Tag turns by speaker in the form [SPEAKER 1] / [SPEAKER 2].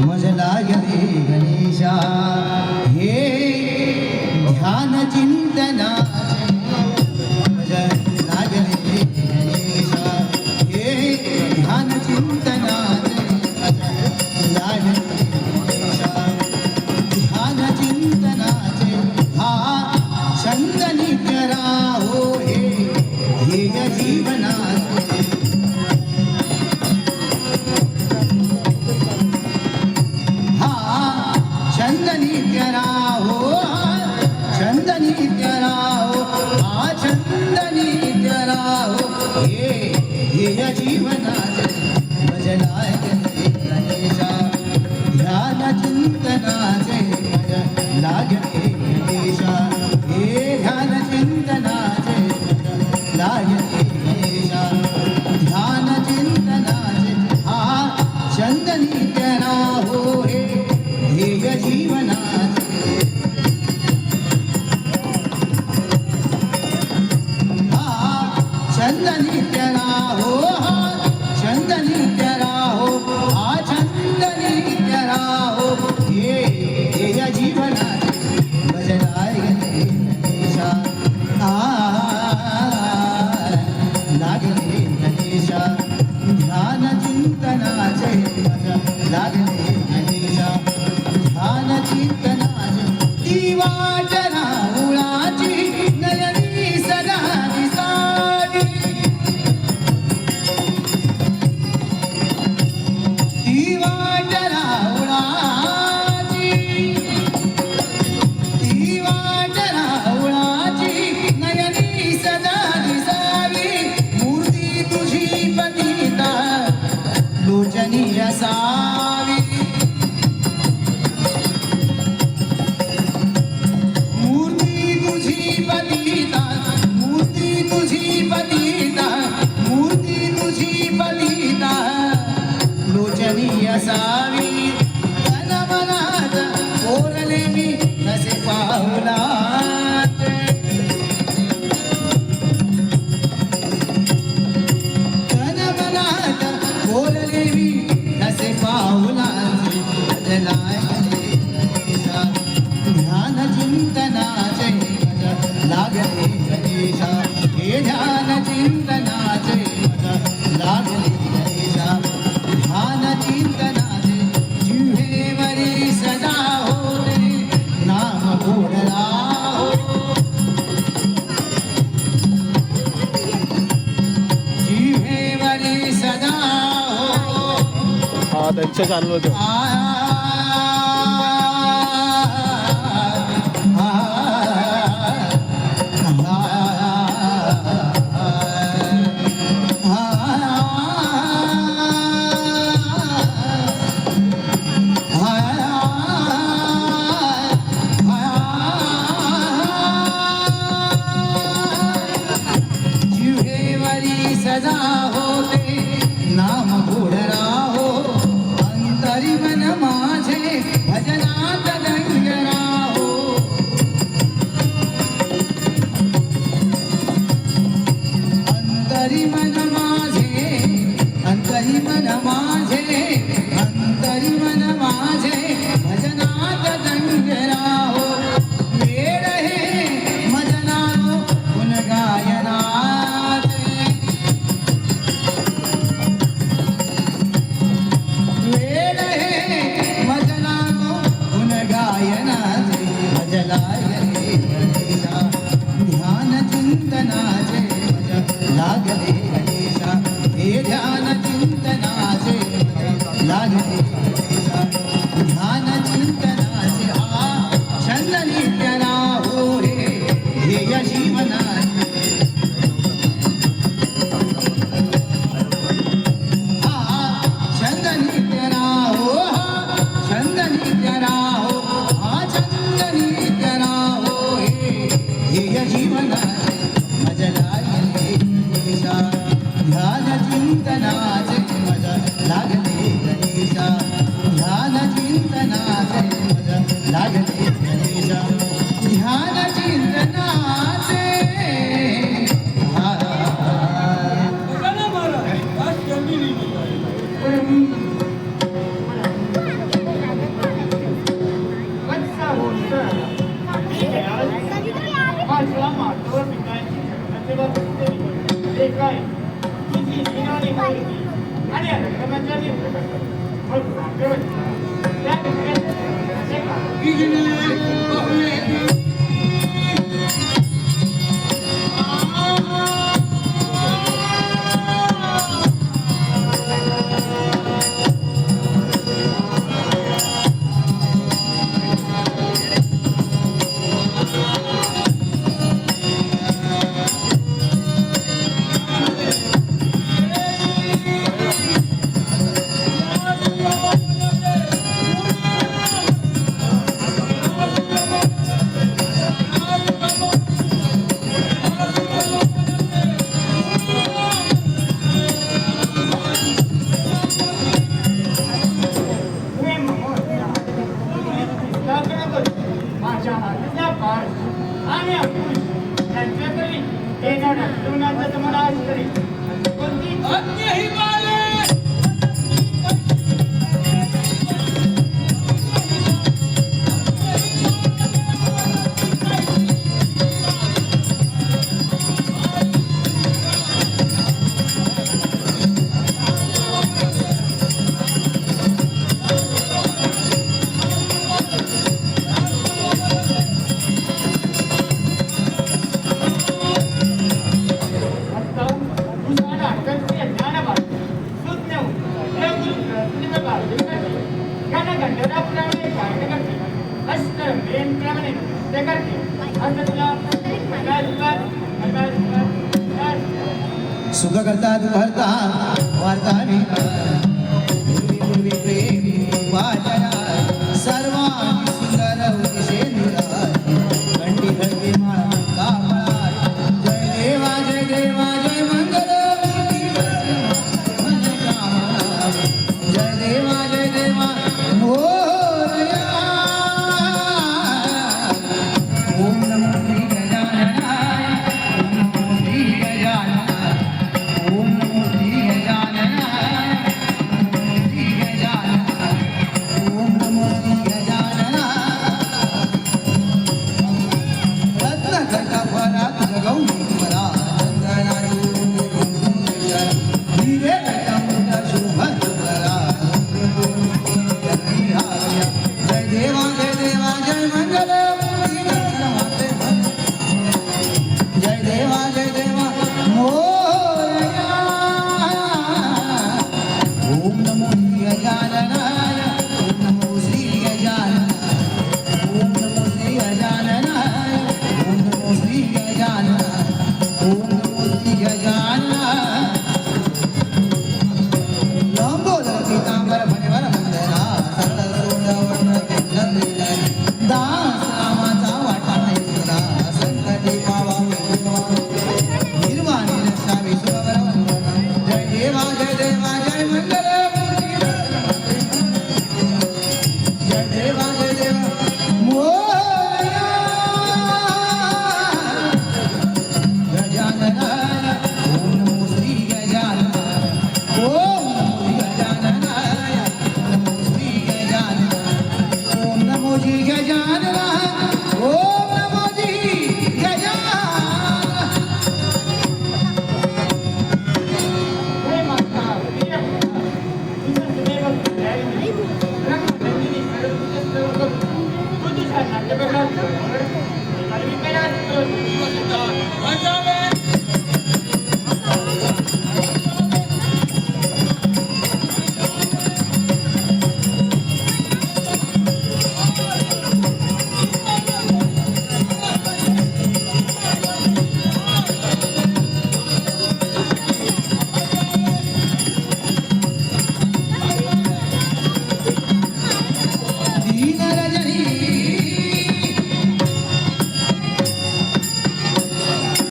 [SPEAKER 1] मज लागले गणेशा हे ध्यान चिंतना मज लागले गणेशा हे ध्यान चिंतना मज लागले गणेशा ध्यान चिंतनाचे हा छंद नित्य राहो हे ध्येय जीवनाचे छंद नित्य राहो छंद नित्य राहो हा छंद नित्य राहो हे ध्येय जीवनाचे मज लागले गणेशा ध्यान चिंतनाचे मज लागले गणेशा हे ध्यान चिंतनाचे मज लागले गणेशा ध्यान चिंतनाचे हा छंद नित्य राहो हे ध्येय जीवनाचे हा छंद नित्य राहो छंद नित्य राहो हा छंद नित्य राहो हे ध्येय जीवनाचे मज लागले गणेशा लागले गणेशा ध्यान चिंतनाचे मज लागले गणेशा ध्यान चिंतनाचे ती वाट राहुळाची नयनी सदा दिसावी ती वाट राहुळाची ती वाट राहुळाची नयनी सदा दिसावी मूर्ती तुझी पतिता लोचनी असावी मूर्ती तुझी पतिता मूर्ती तुझी पतिता लोचनी असावी तन मनात कोरले मी कसे पावलात तन मनात कोरले मी कसे पावलात मज लागले गणेशा ध्यान चिंतनाचे मज लागले गणेशा हे ध्यान चिंतनाचे मज लागले गणेशा ध्यान चिंतनाचे जिव्हेवरी सदा होते नाम गोडला हो जिव्हेवरी सदा हो
[SPEAKER 2] हा त्यांचं चालू होतं
[SPEAKER 1] सदा होते नाम गोड राहो अंतरी मन माझे भजनात दंग राहो अंतरी मन माझे अंतरी मन माझे अंतरी मन माझे भजनात दंग राहो वेळ हे मजनानो गुण गायनात वेळ हे मजनानो गुण गायनाचे मज लागले गणेशा ध्यान चिंतनाचे मज लागले गणेशा हे ध्यान चिंतनाचे मज लागले गणेशा ध्यान चिंतनाचे हा छंद नित्य राहो रे ध्येय जीवनाचे छंद नित्य राहो छंद नित्य राहो हा छंद नित्य राहो हे ध्येय जीवनाचे मज लागले गणेशा ध्यान चिंतनाचे मज लागले गणेशा ध्यान चिंतनाचे मज लागले गणेशा ध्यान चिंतनाचे
[SPEAKER 3] माझ्या हाताचा पास आणि अंकुश यांच्याकडे येणाऱ्या जीवनाचा तुम्हाला आज तरी कोणती
[SPEAKER 1] अन्यही बाले सुख करता दुःखहर्ता वार्ता पूर्वी प्रेम वाचना सर्वांनी सुंदर उदिशेंद्र कंठी हळवी माळ कापळा जय देवा जय देवा जय मंगल जय देवा जय देवा मोरया ओम नमो श्री गजाननाय ओम नमो श्री गजाननाय ओम नमो श्री गजाननाय रत्नकटपरात जगौनी मला चंदनाची दिवे कटमुट शुभकरा जय देवा जय मंगल जय देवा मोरया ओम नमो श्री गजाननाय ओम नमो श्री गजाननाय ओम नमो श्री गजाननाय ओम नमो श्री गजाननाय ओम नमो श्री गजाननाय लंबोदर पीतांबर फणीवर वंदना सरळ सोंडवर्ण पिंडलेला दास रामाचा वाटा ऐकला संकटी पावा निर्वाणी रक्षावी सुरवर वंदना जय देवा जय मंगल जय देवा मोरया गजाननाय ओम नमो श्री गजाननाय ओम नमो श्री गजाननाय ओम नमो श्री गजाननाय